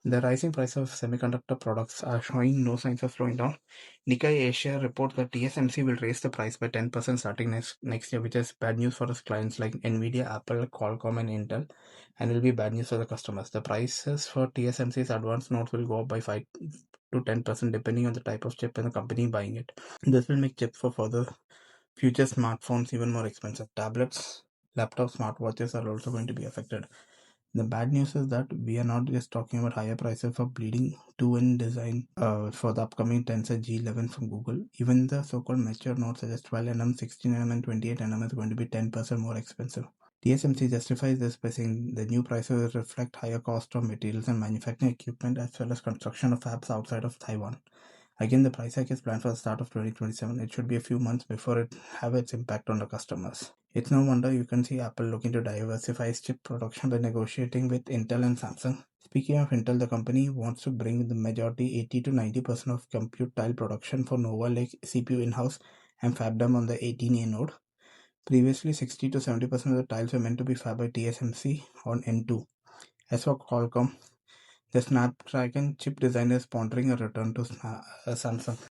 The rising price of semiconductor products are showing no signs of slowing down. Nikkei Asia reports that TSMC will raise the price by 10% starting next year, which is bad news for its clients like Nvidia, Apple, Qualcomm, and Intel, and will be bad news for the customers. The prices for TSMC's advanced nodes will go up by 5 to 10% depending on the type of chip and the company buying it. This will make chips for further future smartphones even more expensive. Tablets, laptops, smartwatches are also going to be affected. The bad news is that we are not just talking about higher prices for bleeding to in design for the upcoming Tensor G11 from Google. Even the so-called mature nodes such as 12nm, 16nm, and 28nm is going to be 10% more expensive. TSMC justifies this by saying the new prices reflect higher cost of materials and manufacturing equipment as well as construction of fabs outside of Taiwan. Again, the price hike is planned for the start of 2027. It should be a few months before it have its impact on the customers. It's no wonder you can see Apple looking to diversify its chip production by negotiating with Intel and Samsung. Speaking of Intel, the company wants to bring the majority 80 to 90% of compute tile production for Nova Lake CPU in-house and fab them on the 18A node. Previously, 60 to 70% of the tiles were meant to be fabbed by TSMC on N2. As for Qualcomm, the Snapdragon chip designer is pondering a return to Samsung.